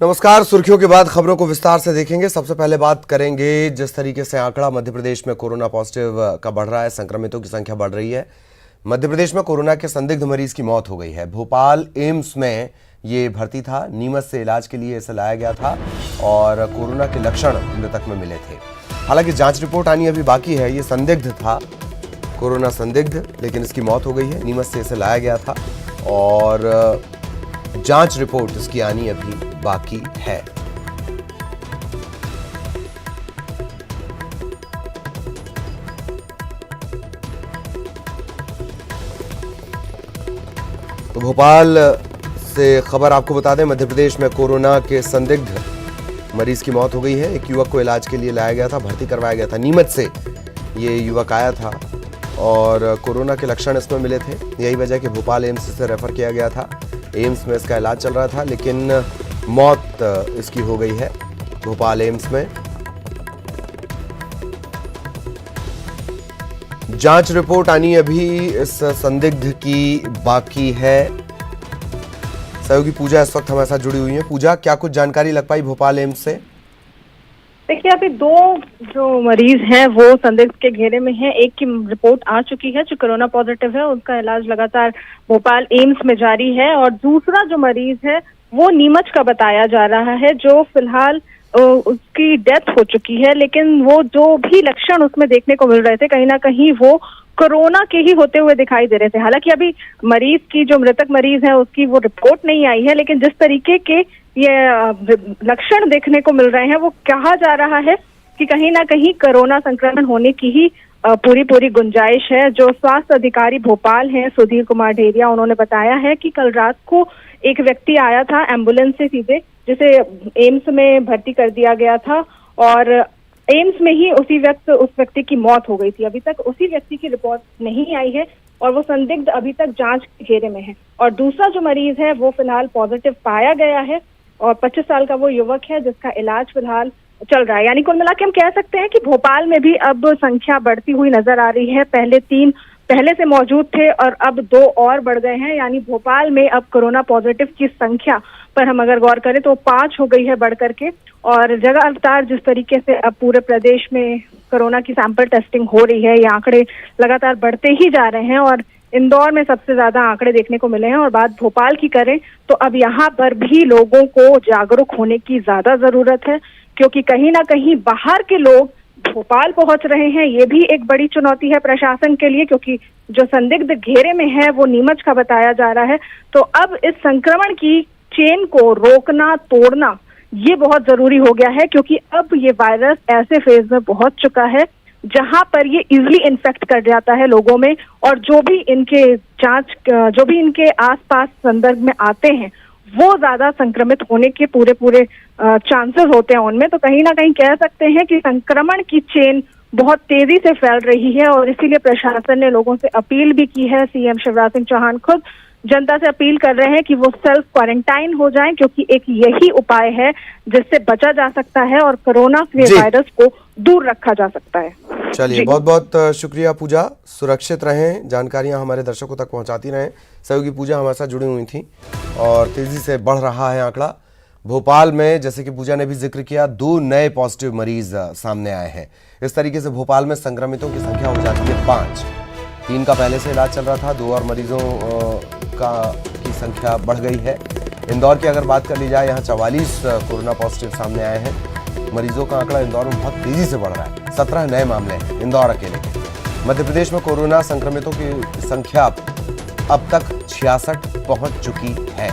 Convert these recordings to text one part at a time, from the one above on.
नमस्कार। सुर्खियों के बाद खबरों को विस्तार से देखेंगे। सबसे पहले बात करेंगे जिस तरीके से आंकड़ा मध्य प्रदेश में कोरोना पॉजिटिव का बढ़ रहा है, संक्रमितों की संख्या बढ़ रही है। मध्य प्रदेश में कोरोना के संदिग्ध मरीज की मौत हो गई है। भोपाल एम्स में ये भर्ती था, नीमच से इलाज के लिए इसे लाया गया था और कोरोना के लक्षण मृतक में मिले थे। हालांकि जांच रिपोर्ट आनी अभी बाकी है। ये संदिग्ध था, कोरोना संदिग्ध, लेकिन इसकी मौत हो गई है। नीमच से इसे लाया गया था और जांच रिपोर्ट इसकी आनी अभी बाकी है। तो भोपाल से खबर आपको बता दें, मध्य प्रदेश में कोरोना के संदिग्ध मरीज की मौत हो गई है। एक युवक को इलाज के लिए लाया गया था, भर्ती करवाया गया था। नीमच से ये युवक आया था और कोरोना के लक्षण इसमें मिले थे। यही वजह कि भोपाल एम्स से रेफर किया गया था। एम्स में इसका इलाज चल रहा था, लेकिन मौत इसकी हो गई है भोपाल एम्स में। जांच रिपोर्ट आनी अभी इस संदिग्ध की बाकी है। सहयोगी पूजा इस वक्त हमारे साथ जुड़ी हुई है। पूजा, क्या कुछ जानकारी लग पाई भोपाल एम्स से? देखिए, अभी दो जो मरीज हैं वो संदिग्ध के घेरे में हैं। एक की रिपोर्ट आ चुकी है जो कोरोना पॉजिटिव है, उसका इलाज लगातार भोपाल एम्स में जारी है। और दूसरा जो मरीज है वो नीमच का बताया जा रहा है, जो फिलहाल उसकी डेथ हो चुकी है। लेकिन वो जो भी लक्षण उसमें देखने को मिल रहे थे, कहीं ना कहीं वो कोरोना के ही होते हुए दिखाई दे रहे थे। हालांकि अभी मरीज की, जो मृतक मरीज है, उसकी वो रिपोर्ट नहीं आई है, लेकिन जिस तरीके के ये लक्षण देखने को मिल रहे हैं, वो कहा जा रहा है कि कहीं ना कहीं कोरोना संक्रमण होने की ही पूरी गुंजाइश है। जो स्वास्थ्य अधिकारी भोपाल हैं, सुधीर कुमार ढेरिया, उन्होंने बताया है कि कल रात को एक व्यक्ति आया था एम्बुलेंस से सीधे, जिसे एम्स में भर्ती कर दिया गया था और एम्स में ही उस व्यक्ति की मौत हो गई थी। अभी तक उसी व्यक्ति की रिपोर्ट नहीं आई है और वो संदिग्ध अभी तक जांच के घेरे में है। और दूसरा जो मरीज है वो फिलहाल पॉजिटिव पाया गया है और 25 साल का वो युवक है, जिसका इलाज फिलहाल चल रहा है। यानी कुल मिला के हम कह सकते हैं कि भोपाल में भी अब संख्या बढ़ती हुई नजर आ रही है। पहले 3 पहले से मौजूद थे और अब 2 और बढ़ गए हैं। यानी भोपाल में अब कोरोना पॉजिटिव की संख्या पर हम अगर गौर करें तो 5 हो गई है बढ़ करके। और लगातार जिस तरीके से अब पूरे प्रदेश में कोरोना की सैंपल टेस्टिंग हो रही है, ये आंकड़े लगातार बढ़ते ही जा रहे हैं और इंदौर में सबसे ज्यादा आंकड़े देखने को मिले हैं। और बात भोपाल की करें तो अब यहाँ पर भी लोगों को जागरूक होने की ज्यादा जरूरत है, क्योंकि कहीं ना कहीं बाहर के लोग भोपाल पहुंच रहे हैं। ये भी एक बड़ी चुनौती है प्रशासन के लिए, क्योंकि जो संदिग्ध घेरे में है वो नीमच का बताया जा रहा है। तो अब इस संक्रमण की चेन को रोकना, तोड़ना, ये बहुत जरूरी हो गया है, क्योंकि अब ये वायरस ऐसे फेज में पहुंच चुका है जहां पर ये इजिली इन्फेक्ट कर जाता है लोगों में। और जो भी इनके आसपास संदर्भ में आते हैं वो ज्यादा संक्रमित होने के पूरे चांसेस होते हैं उनमें। तो कहीं ना कहीं कह सकते हैं कि संक्रमण की चेन बहुत तेजी से फैल रही है और इसीलिए प्रशासन ने लोगों से अपील भी की है। सीएम शिवराज सिंह चौहान खुद जनता से अपील कर रहे हैं कि वो सेल्फ क्वारंटाइन हो जाएं, क्योंकि एक यही उपाय है जिससे बचा जा सकता है और कोरोना के वायरस को दूर रखा जा सकता है। चलिए, बहुत बहुत शुक्रिया पूजा। सुरक्षित रहें, जानकारियां हमारे दर्शकों तक पहुंचाती रहें। सहयोगी पूजा हमारे साथ जुड़ी हुई थी और तेजी से बढ़ रहा है आंकड़ा। भोपाल में, जैसे कि पूजा ने भी जिक्र किया, 2 नए पॉजिटिव मरीज सामने आए हैं। इस तरीके से भोपाल में संक्रमितों की संख्या हो जाती है 5। 3 का पहले से इलाज चल रहा था, 2 और मरीजों की संख्या बढ़ गई है। इंदौर की अगर बात कर ली जाए, यहाँ 44 कोरोना पॉजिटिव सामने आए हैं। मरीजों का आंकड़ा इंदौर में बहुत तेजी से बढ़ रहा है। 17 नए मामले हैं इंदौर अकेले के। मध्य प्रदेश में कोरोना संक्रमितों की संख्या अब तक 66 पहुंच चुकी है।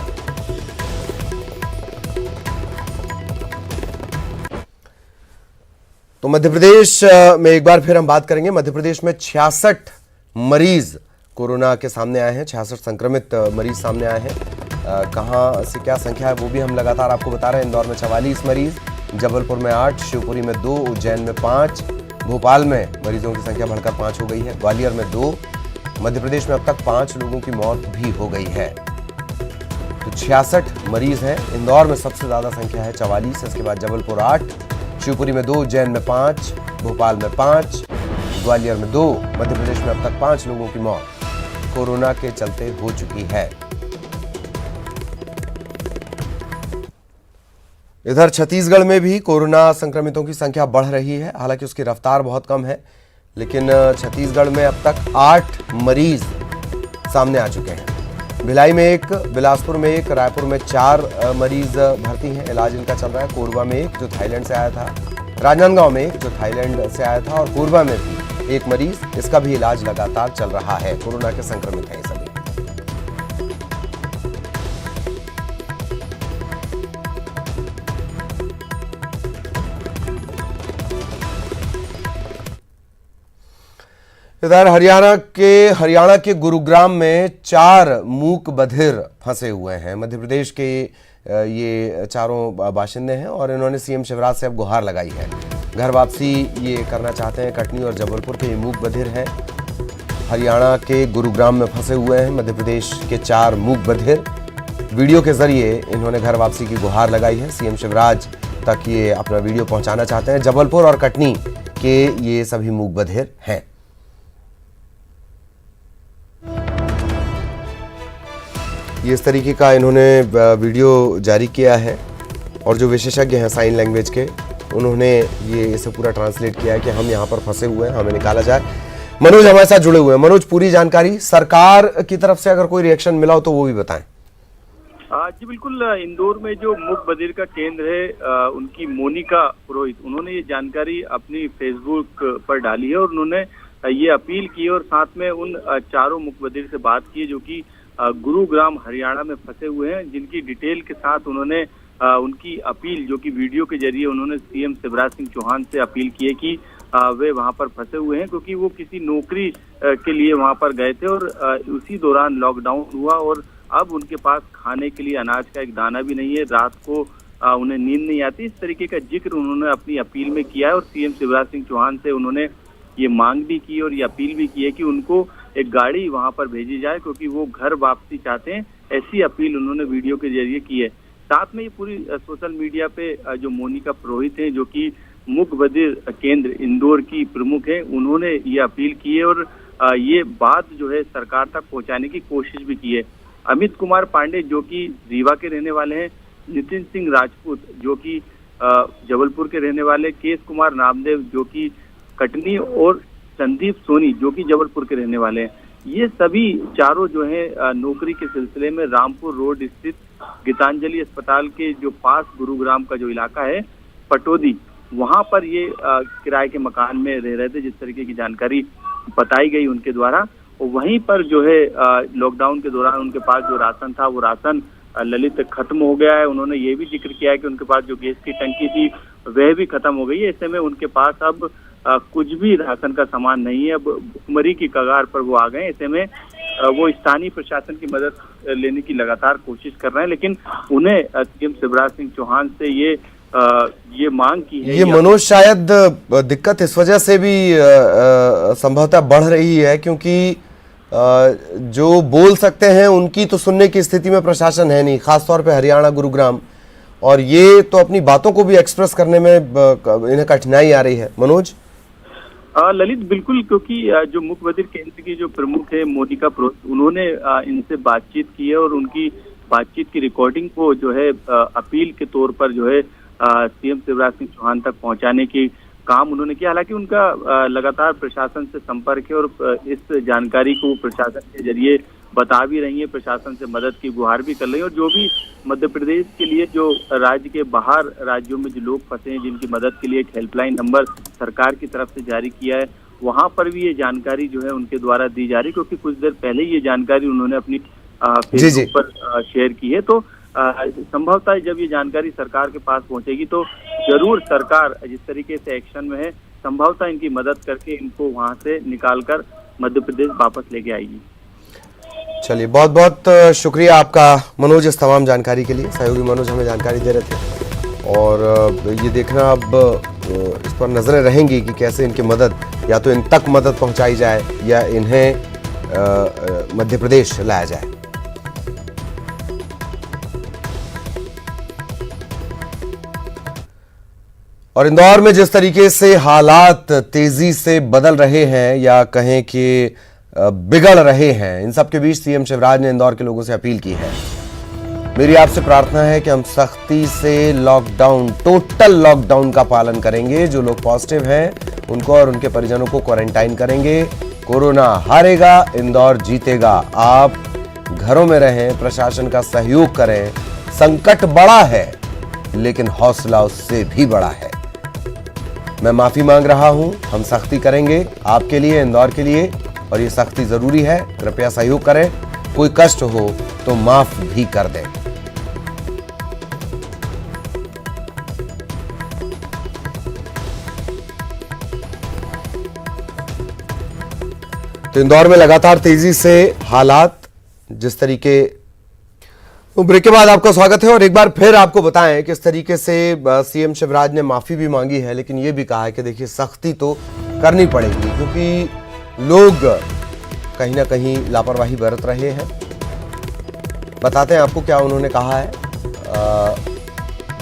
तो मध्य प्रदेश में एक बार फिर हम बात करेंगे। मध्य प्रदेश में 66 मरीज कोरोना के सामने आए हैं, 66 संक्रमित मरीज सामने आए हैं। कहां से क्या संख्या है वो भी हम लगातार आपको बता रहे हैं। इंदौर में 44 मरीज, जबलपुर में 8, शिवपुरी में 2, उज्जैन में 5, भोपाल में मरीजों की संख्या बढ़कर 5 हो गई है, ग्वालियर में 2। मध्य प्रदेश में अब तक 5 लोगों की मौत भी हो गई है। तो 66 मरीज हैं। इंदौर में सबसे ज्यादा संख्या है 44, इसके बाद जबलपुर 8, शिवपुरी में 2, उज्जैन में 5, भोपाल में 5, ग्वालियर में 2। मध्य प्रदेश में अब तक 5 लोगों की मौत कोरोना के चलते हो चुकी है। इधर छत्तीसगढ़ में भी कोरोना संक्रमितों की संख्या बढ़ रही है, हालांकि उसकी रफ्तार बहुत कम है, लेकिन छत्तीसगढ़ में अब तक 8 मरीज सामने आ चुके हैं। भिलाई में 1, बिलासपुर में 1, रायपुर में 4 मरीज भर्ती हैं, इलाज इनका चल रहा है। कोरबा में 1 जो थाईलैंड से आया था, राजनांदगांव में 1 जो थाईलैंड से आया था और कोरबा में भी 1 मरीज, इसका भी इलाज लगातार चल रहा है। कोरोना के संक्रमित हैं ये सभी। इधर हरियाणा के गुरुग्राम में 4 मूक बधिर फंसे हुए हैं। मध्य प्रदेश के ये चारों बाशिंदे हैं और इन्होंने सीएम शिवराज से अब गुहार लगाई है। घर वापसी ये करना चाहते हैं। कटनी और जबलपुर के ये मूक बधिर हैं, हरियाणा के गुरुग्राम में फंसे हुए हैं। मध्य प्रदेश के 4 मूक बधिर वीडियो के जरिए इन्होंने घर वापसी की गुहार लगाई है। सीएम शिवराज तक ये अपना वीडियो पहुंचाना चाहते हैं। जबलपुर और कटनी के ये सभी मूक बधिर हैं। ये इस तरीके का इन्होंने वीडियो जारी किया है और जो विशेषज्ञ हैं साइन लैंग्वेज के, उन्होंने ये इसे पूरा ट्रांसलेट किया है कि हम यहाँ पर फंसे हुए हैं, हमें निकाला जाए। मनोज हमारे साथ जुड़े हुए हैं। मनोज, पूरी जानकारी सरकार की तरफ से अगर कोई रिएक्शन मिला हो तो वो भी बताएं। जी बिल्कुल, इंदौर में जो मूक बधिर का केंद्र है, उनकी मोनिका पुरोहित, उन्होंने ये जानकारी अपनी फेसबुक पर डाली है और उन्होंने ये अपील की और साथ में उन चारों मूक बधिर से बात की जो कि गुरुग्राम हरियाणा में फंसे हुए हैं, जिनकी डिटेल के साथ उन्होंने उनकी अपील जो कि वीडियो के जरिए उन्होंने सीएम शिवराज सिंह चौहान से अपील की है कि वे वहां पर फंसे हुए हैं क्योंकि वो किसी नौकरी के लिए वहां पर गए थे और उसी दौरान लॉकडाउन हुआ और अब उनके पास खाने के लिए अनाज का एक दाना भी नहीं है, रात को उन्हें नींद नहीं आती। इस तरीके का जिक्र उन्होंने अपनी अपील में किया है और सीएम शिवराज सिंह चौहान से उन्होंने ये मांग भी की और ये अपील भी की है कि उनको एक गाड़ी वहां पर भेजी जाए क्योंकि वो घर वापसी चाहते हैं। ऐसी अपील उन्होंने वीडियो के जरिए की है। साथ में ये पूरी सोशल मीडिया पे जो मोनिका पुरोहित हैं जो कि मूक बधिर केंद्र इंदौर की प्रमुख है, उन्होंने ये अपील की है और ये बात जो है सरकार तक पहुंचाने की कोशिश भी की है। अमित कुमार पांडे जो कि रीवा के रहने वाले हैं, नितिन सिंह राजपूत जो कि जबलपुर के रहने वाले, केश कुमार नामदेव जो कि कटनी और संदीप सोनी जो कि जबलपुर के रहने वाले हैं, ये सभी चारों जो है नौकरी के सिलसिले में रामपुर रोड स्थित गीतांजलि अस्पताल के जो पास गुरुग्राम का जो इलाका है पटोदी, वहां पर ये किराए के मकान में रह रहे थे, जिस तरीके की जानकारी बताई गई उनके द्वारा। और वहीं पर जो है लॉकडाउन के दौरान उनके पास जो राशन था वो राशन ललित खत्म हो गया है। उन्होंने ये भी जिक्र किया है कि उनके पास जो गैस की टंकी थी वह भी खत्म हो गई है। ऐसे में उनके पास अब कुछ भी राशन का सामान नहीं है, अब भुखमरी की कगार पर वो आ गए। ऐसे में वो स्थानीय प्रशासन की मदद लेने की लगातार कोशिश कर रहे हैं, लेकिन उन्हें सीएम शिवराज सिंह चौहान से ये मांग की है। ये मनोज शायद दिक्कत इस वजह से भी संभवतः बढ़ रही है क्योंकि जो बोल सकते हैं उनकी तो सुनने की स्थिति में प्रशासन है नहीं, खासतौर पे हरियाणा गुरुग्राम, और ये तो अपनी बातों को भी एक्सप्रेस करने में इन्हें कठिनाई आ रही है। मनोज ललित, बिल्कुल, क्योंकि जो मूक बधिर केंद्र की जो प्रमुख है मोनिका पुरोहित, उन्होंने इनसे बातचीत की है और उनकी बातचीत की रिकॉर्डिंग को जो है अपील के तौर पर जो है सीएम शिवराज सिंह चौहान तक पहुंचाने की काम उन्होंने किया। हालांकि उनका लगातार प्रशासन से संपर्क है और इस जानकारी को प्रशासन के जरिए बता भी रही है, प्रशासन से मदद की गुहार भी कर रही है। और जो भी मध्य प्रदेश के लिए जो राज्य के बाहर राज्यों में जो लोग फंसे हैं जिनकी मदद के लिए एक हेल्पलाइन नंबर सरकार की तरफ से जारी किया है, वहां पर भी ये जानकारी जो है उनके द्वारा दी जा रही, क्योंकि कुछ देर पहले ये जानकारी उन्होंने अपनी फेसबुक पर शेयर की है। तो संभवतः जब ये जानकारी सरकार के पास पहुंचेगी तो जरूर सरकार जिस तरीके से एक्शन में है, संभवतः इनकी मदद करके इनको वहां से निकालकर मध्य प्रदेश वापस लेके आएगी। चलिए, बहुत बहुत शुक्रिया आपका मनोज इस तमाम जानकारी के लिए। सहयोगी मनोज हमें जानकारी दे रहे थे और ये देखना अब इस पर नजरें रहेंगी कि कैसे इनकी मदद, या तो इन तक मदद पहुंचाई जाए या इन्हें मध्य प्रदेश लाया जाए। और इंदौर में जिस तरीके से हालात तेजी से बदल रहे हैं या कहें कि बिगड़ रहे हैं, इन सब के बीच सीएम शिवराज ने इंदौर के लोगों से अपील की है। मेरी आपसे प्रार्थना है कि हम सख्ती से लॉकडाउन, टोटल लॉकडाउन का पालन करेंगे। जो लोग पॉजिटिव हैं उनको और उनके परिजनों को क्वारंटाइन करेंगे। कोरोना हारेगा, इंदौर जीतेगा। आप घरों में रहें, प्रशासन का सहयोग करें। संकट बड़ा है लेकिन हौसला उससे भी बड़ा है। मैं माफी मांग रहा हूं, हम सख्ती करेंगे आपके लिए, इंदौर के लिए, और ये सख्ती जरूरी है। कृपया सहयोग करें। कोई कष्ट हो तो माफ भी कर दें। तो इंदौर में लगातार तेजी से हालात, जिस तरीके, तो ब्रेक के बाद आपका स्वागत है। और एक बार फिर आपको बताएं किस तरीके से सीएम शिवराज ने माफी भी मांगी है, लेकिन यह भी कहा है कि देखिए सख्ती तो करनी पड़ेगी क्योंकि लोग कहीं ना कहीं लापरवाही बरत रहे हैं। बताते हैं आपको क्या उन्होंने कहा है।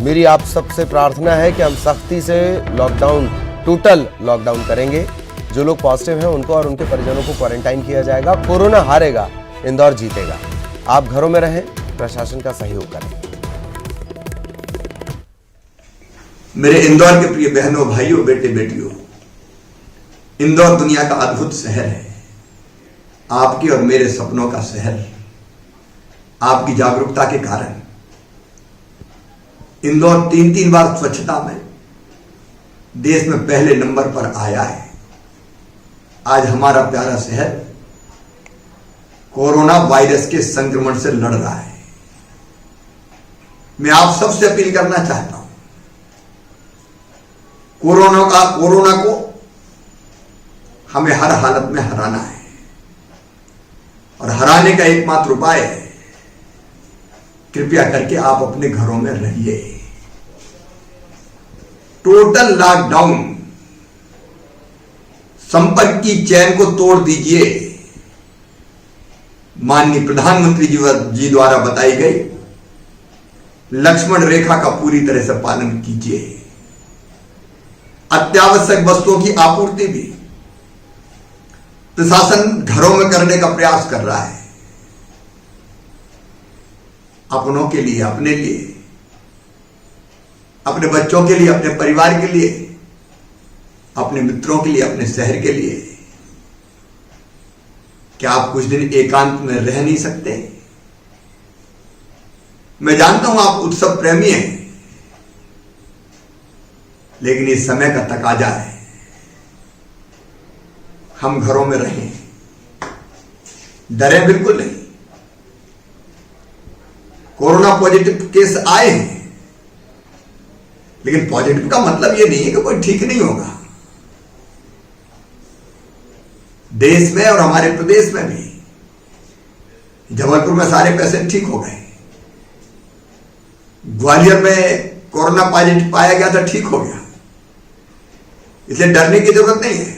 मेरी आप सबसे प्रार्थना है कि हम सख्ती से लॉकडाउन, टोटल लॉकडाउन करेंगे। जो लोग पॉजिटिव हैं उनको और उनके परिजनों को क्वारंटाइन किया जाएगा। कोरोना हारेगा, इंदौर जीतेगा। आप घरों में रहें, प्रशासन का सहयोग करें। मेरे इंदौर के प्रिय बहनों, भाइयों, बेटे बेटियों, इंदौर दुनिया का अद्भुत शहर है। आपके और मेरे सपनों का शहर। आपकी जागरूकता के कारण इंदौर 3 बार स्वच्छता में देश में पहले नंबर पर आया है। आज हमारा प्यारा शहर कोरोना वायरस के संक्रमण से लड़ रहा है। मैं आप सबसे अपील करना चाहता हूं, कोरोना को हमें हर हालत में हराना है और हराने का एकमात्र उपाय है, कृपया करके आप अपने घरों में रहिए। टोटल लॉकडाउन, संपर्क की चैन को तोड़ दीजिए। माननीय प्रधानमंत्री जी द्वारा बताई गई लक्ष्मण रेखा का पूरी तरह से पालन कीजिए। अत्यावश्यक वस्तुओं की आपूर्ति भी प्रशासन घरों में करने का प्रयास कर रहा है। अपनों के लिए, अपने लिए, अपने बच्चों के लिए, अपने परिवार के लिए, अपने मित्रों के लिए, अपने शहर के लिए। क्या आप कुछ दिन एकांत में रह नहीं सकते? मैं जानता हूं आप उत्सव प्रेमी हैं, लेकिन इस समय का तकाजा है। हम घरों में रहें, डरें बिल्कुल नहीं। कोरोना पॉजिटिव केस आए हैं, लेकिन पॉजिटिव का मतलब यह नहीं है कि कोई ठीक नहीं होगा। देश में और हमारे प्रदेश में भी, जबलपुर में सारे पेशेंट ठीक हो गए। ग्वालियर में कोरोना पॉजिटिव पाया गया था, ठीक हो गया। इसलिए डरने की जरूरत नहीं है।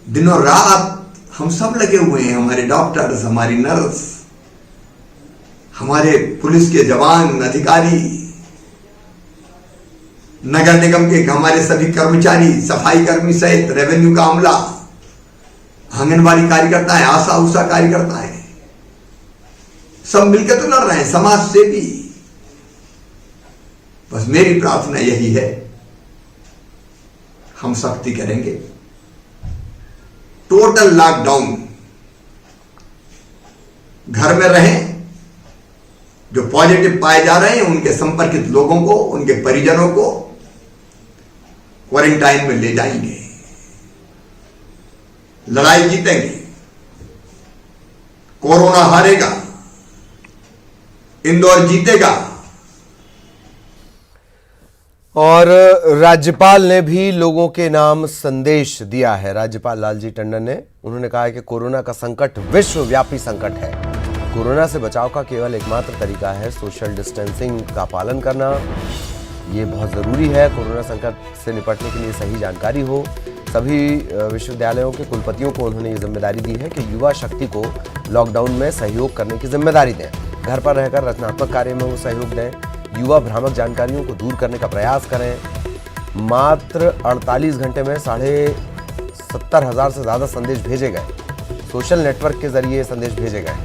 दिनों रात हम सब लगे हुए हैं, हमारे डॉक्टर्स, हमारी नर्स, हमारे पुलिस के जवान, अधिकारी, नगर निगम के हमारे सभी कर्मचारी, सफाई कर्मी सहित रेवेन्यू का अमला, आंगनबाड़ी कार्यकर्ता है, आशा उषा कार्यकर्ता है, सब मिलकर तो लड़ रहे हैं, समाज सेवी। बस मेरी प्रार्थना यही है, हम सख्ती करेंगे। टोटल लॉकडाउन, घर में रहें। जो पॉजिटिव पाए जा रहे हैं उनके संपर्कित लोगों को, उनके परिजनों को क्वारंटाइन में ले जाएंगे। लड़ाई जीतेंगे, कोरोना हारेगा, इंदौर जीतेगा। और राज्यपाल ने भी लोगों के नाम संदेश दिया है। राज्यपाल लालजी टंडन ने, उन्होंने कहा है कि कोरोना का संकट विश्वव्यापी संकट है। कोरोना से बचाव का केवल एकमात्र तरीका है सोशल डिस्टेंसिंग का पालन करना। ये बहुत ज़रूरी है। कोरोना संकट से निपटने के लिए सही जानकारी हो। सभी विश्वविद्यालयों के कुलपतियों को उन्होंने ये जिम्मेदारी दी है कि युवा शक्ति को लॉकडाउन में सहयोग करने की जिम्मेदारी दें। घर पर रहकर रचनात्मक कार्य में वो सहयोग दें। युवा भ्रामक जानकारियों को दूर करने का प्रयास करें। मात्र 48 घंटे में 70,500 से ज़्यादा संदेश भेजे गए। सोशल नेटवर्क के जरिए संदेश भेजे गए।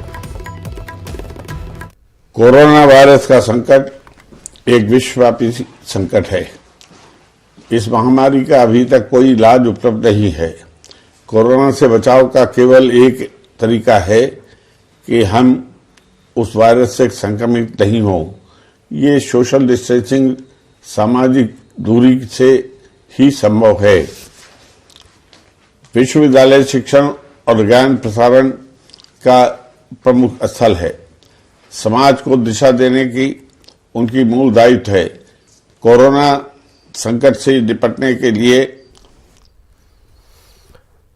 कोरोना वायरस का संकट एक विश्वव्यापी संकट है। इस महामारी का अभी तक कोई इलाज उपलब्ध नहीं है। कोरोना से बचाव का केवल एक तरीका है कि हम उस वायरस से संक्रमित नहीं हो। ये सोशल डिस्टेंसिंग, सामाजिक दूरी से ही संभव है। विश्वविद्यालय शिक्षण और ज्ञान प्रसारण का प्रमुख स्थल है। समाज को दिशा देने की उनकी मूल दायित्व है। कोरोना संकट से निपटने के लिए।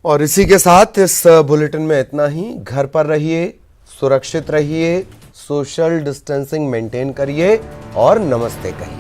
और इसी के साथ इस बुलेटिन में इतना ही। घर पर रहिए, सुरक्षित रहिए, सोशल डिस्टेंसिंग मेंटेन करिए और नमस्ते कहिए।